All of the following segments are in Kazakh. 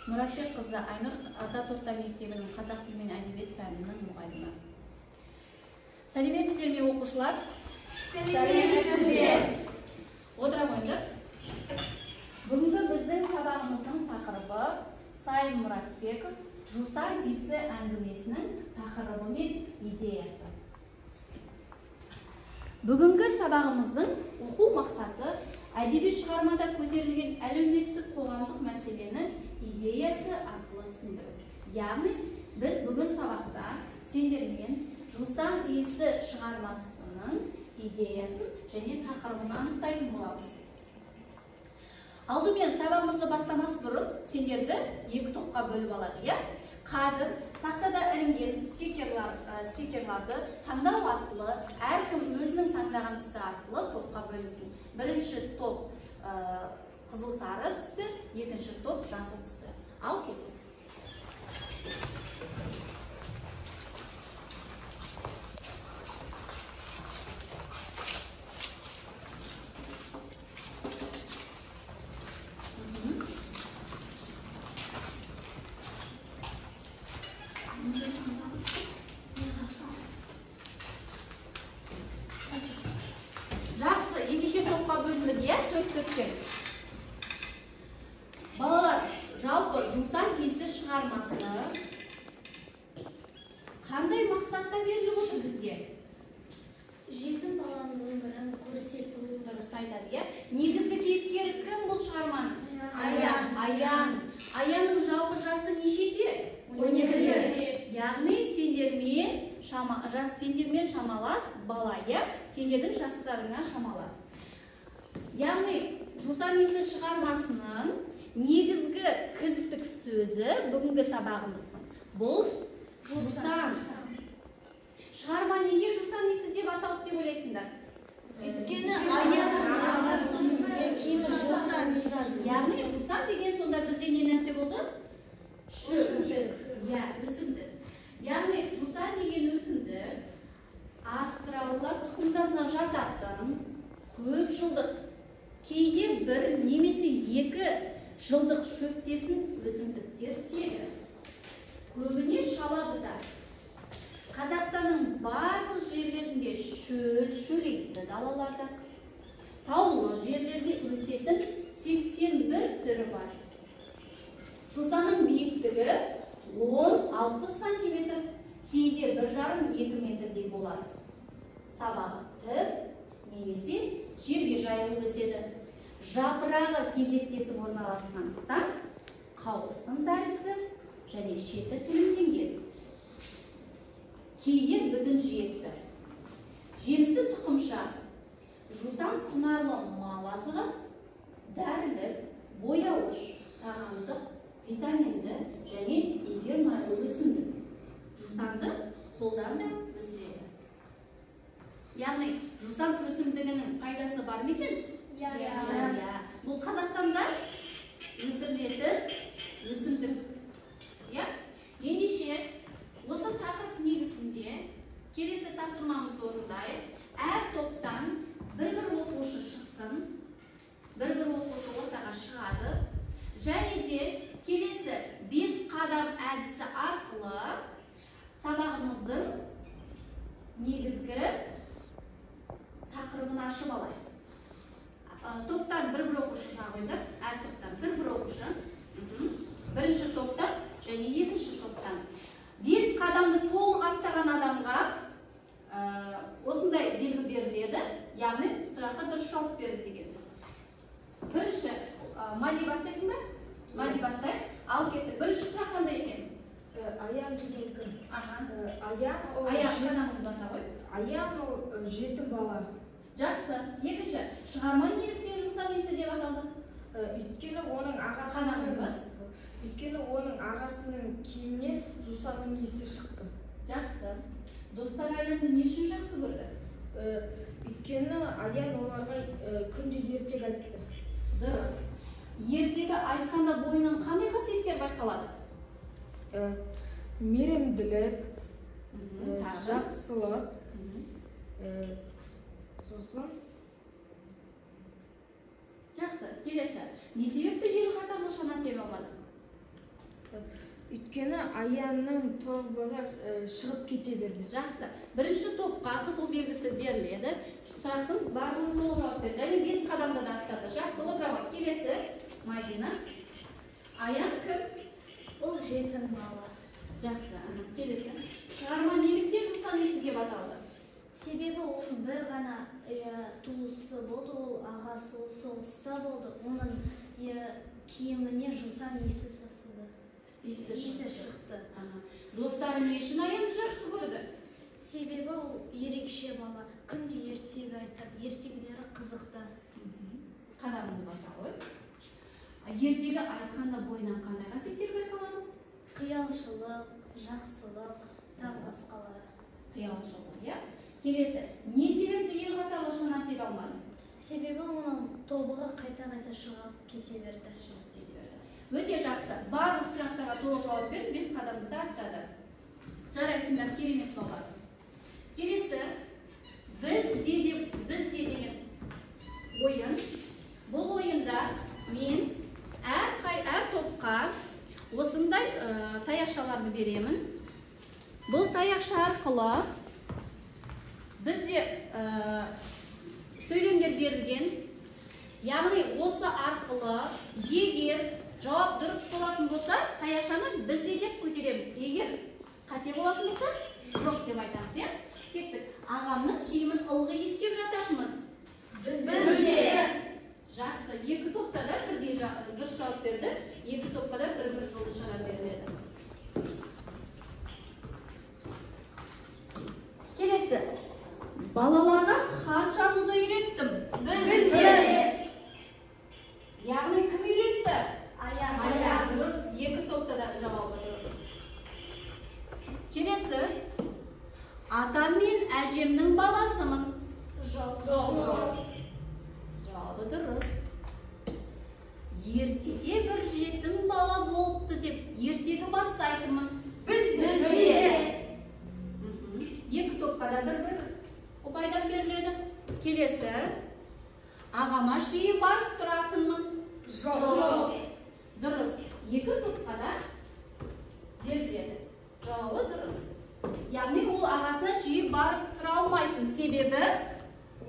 Мұратбек қызы Айнұр Азат орта мектебінің қазақ тілі мен әдебиет пәнінің мұғалімі. Сәлеметсіздер ме оқушылар? Сәлеметсіздер. Отыра қойыңдар. Бүгінгі біздің сабағымыздың тақырыбы Сайын Мұратбеков Жусан иісі әңгімесінің тақырыбы мен идеясы. Бүгінгі сабағымыздың оқу мақсаты әдеби шығармада көтерілген әлеуметтік қоғамдық мәселенің идеясы арқылы түсіндіру. Яғни, біз бүгін сабақта сендермен Жусан иісі шығармасының идеясын және тақырыбын анықтайтын боламыз. Алдымен сабағымызды бастамас бұрын сендерді екі топқа бөліп алайық, иә? Қазір тақтада ілінген стикерларды таңдау арқылы, әркім өзінің таңдаған түсі арқылы топқа бөлінсін. Бірінші топ қызыл сары түсті, екінші топ жасыл түсті. Ал кеттік. Жақсы, екеше топқа бөліндік, иә? Төрт-төрттен. Балалар, жалпы Жусан иісі шығармасы қандай мақсатта беріліп отыр бізге? Жетім баланың өмірін көрсету. Дұрыс айтады, иә? Негізгі кейіпкері кім бұл шығарманың? Аян. Аянның жалпы жасы нешеде? 12-де. Яғни сендермен шамалас бала, иә? Сендердің жастарыңа шамалас. Яғни Жусан иісі шығармасының негізгі кілттік сөзі бүгінгі сабағымыздың. Бұл Жусан. Шығарма неге Жусан иісі деп аталып деп ойлайсыңдар? Өйткені Аянның ағасының киімі Жусан. Яғни Жусан деген сонда бізде не нәрсе болды? Өсімдік. Иә, өсімдік. Яғни Жусан деген өсімдік астралылар тұқымдасына жататын көп жылдық, кейде бір немесе екі жылдық шөптесін өсімдіктер тегі. Көбіне шала бұтар. Қазақстанның барлық жерлерінде шөлейтті далаларда, таулы жерлерде өсетін 81 түрі бар. Жусанның биіктігі 10-60 сантиметр, кейде 1,5-2 метрдей болады. Сабағы тік немесе жерге жайылып өседі. Жапырағы кезектесіп орналасқандықтан қауырсын тәрізді және шеті тілімденген. Кейде бүтін жиекті. Жемісі тұқымша. Жусан құнарлы мал азығы, дәрілік, бояуыш, тағамдық, витаминді және эфир майлы өсімдік. Жусанды қолдан да өсіреді. Яғни жусан өсімдігінің пайдасы бар ма екен? Иә. Бұл Қазақстанда өсірілетін өсімдік. Ендеше осы тақырып негізінде келесі тапсырмамызды орындайық. Әр топтан бір оқушы шықсын, бір оқушы ортаға шығады. Және де келесі 5 қадам әдісі арқылы сабағымыздың негізгі тақырыбын ашып алайық. Топтан бір оқушы жағында, әр топтан бір оқушы. Бірінші топтан және екінші топтан. 5 қадамды толық аттаған адамға осындай белгі беріледі, яғни сұраққа дұрыс жауап берді деген сөз. Бірінші, Мади бастайсың ба? Мади бастай. Ал кеттік. Бірінші сұрақ қандай екен? Аян деген кім? Аян ол жетім бала. Жақсы. Екінші, шығарма неліктен Жусан иісі деп аталды? Өйткені оның ағасының киімінен Жусанның иісі шықты. Жақсы. Достар Аянды не үшін жақсы көрді? Өйткені Аян оларға күнде ертегі айтты. Дұрыс. Ертегі айтқанда бойынан қандай қасиеттер байқалады? Мейірімділік, жақсылық, сосын жақсы. Келесі. Не себепті ел қатарлы шана тебе алмады? Өйткені аянның тобығы шығып кете берді. Жақсы. Бірінші топқа қызыл белгісі беріледі. Сұрақтың барлығын толық жауап берді. Және 5 қадамда да аттады. Жақсы, отырамын. Келесі Мадина. Аян кім? Ол жетім бала. Жақсы. Келесі. Шығарма неліктен жусан иісі деп аталды? Себебі оның бір ғана туысы болды, ол ағасы соғыста болды. Оның киіміне жусан иісі сасылды. Иісі шықты. Достары не үшін Аянды жақсы көрді? Себебі ол ерекше бала. Күнде ертегі айтады, ертегілері қызықты. Қадамыңды баса ғой. Ертегі айтқанда бойынан қандай қасиеттер байқалады? Қиялшылық, жақсылық, тағы басқалары. Қиялшылық, иә. Келесі, не себепті ең қатарлы шыңнан тек алмады? Себебі оның тобығы қайта-қайта шығып кете берді. Өте жақсы. Барлық сұрақтарға толық жауап беріп, 5 қадамды да аттады. Жарайсыңдар, керемет болар. Келесі, бізде деген ойын. Бұл ойында мен әр топқа осындай таяқшаларды беремін. Бұл таяқша арқылы бізде сөйлемдер берілген. Яғни осы арқылы егер жауап дұрыс болатын болса, таяқшаны бізде деп көтереміз. Егер қате болатын болса, жоқ деп айтамыз, иә? Кеттік. Ағамның киімін ылғи иіскеп жататынмын. Бізде. Жақсы. 2 топта да бірдей дұрыс жауап берді. 2 топқа да бір жұлдызшалар беріледі. Келесі. Балаларға хат жазуды үйреттім. Бізде. Яғни кім үйретті? Аян. Дұрыс. 2 топта да жауабы дұрыс. Келесі. Атам мен әжемнің баласымын. Жоқ. Жауабы дұрыс. Ертеде бір жетім бала болыпты деп ертегі бастайтынмын. Бізде. 2 топқа да бір ұпайдан беріледі. Келесі. Ағама жиі барып тұратынмын. Жоқ. Дұрыс. 2 топқа да беріледі. Жауабы дұрыс. Яғни ол ағасына жиі барып тұра алмайтын. Себебі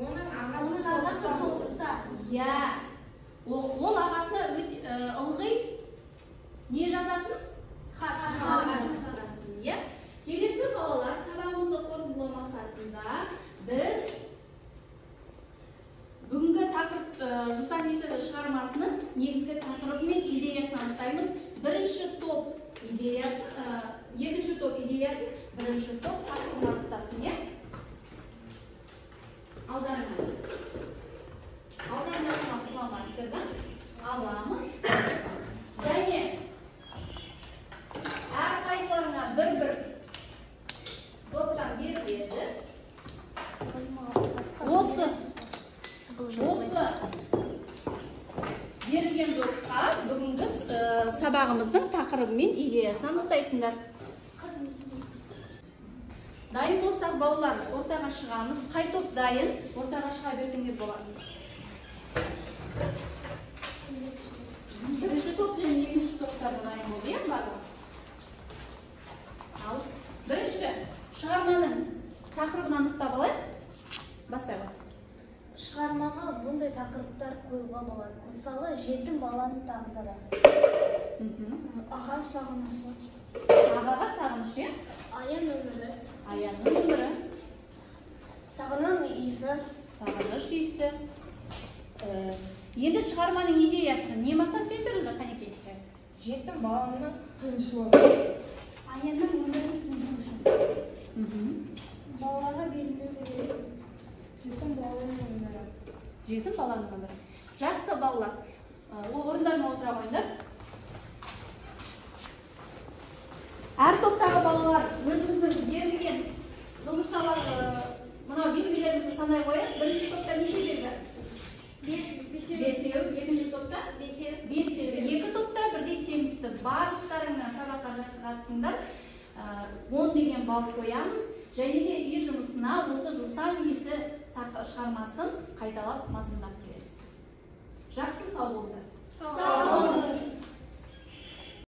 Оның ағасы соғыста. Иә. Ол ағасына ылғи не жазатын? Хат жазатын. Иә. Келесі балалар, сабағымызды қорытындылау мақсатында біз бүгінгі тақырып жусан иісі шығармасының негізгі тақырыбы мен идеясын анықтаймыз. Бірінші топ идеясы, екінші топ идеясын, бірінші топ тақырыбын анықтасын, иә? Алдарынан фломастерді аламыз. Және әрқайсыларына бір топтан беріледі. Осы берілген топқа бүгінгі сабағымыздың тақырыбы мен идеясын анықтайсыңдар. Дайын болсақ, балалар, ортаға шығамыз. Қай топ дайын? Ортаға шыға берсеңдер болады. Бірінші топ және екінші топтар дайын болды, иә, барлығы? Ал, бірінші шығарманың тақырыбын анықтап алайық. Бастайық. Шығармаға бұндай тақырыптар қоюға болады. Мысалы, жетім баланың тағдыры. Аға сағынышы. Ағаға сағыныш, иә? Аян өмірі. Аянның өмірі. Сағынның иісі. Сағыныш иісі. Енді шығарманың идеясы не мақсатпен берілді, Қанекей? жетім баланың қиыншылығы. Аянның өмірін түсіну үшін. Балаларға берілмеу керек. Жетім баланың өмірі. Жетім баланың өмірі. Жақсы балалар. Орындарына отыра қойыңдар. Әр топтағы балалар өзіміздің берілген жұлдызшалар мынау белгілерімізді санай қояды. Бірінші топта неше белгі? 5, екінші топта 5. 2 топта бірдей тең түсті. Барлықтарыңнан сабаққа жақсы қатысыңдар. 10 деген балл қоямын. Және де үй жұмысына осы жусан иісі шығармасын қайталап мазмұндап келеміз. Жақсы, сау болыңдар. Сау болыңыз.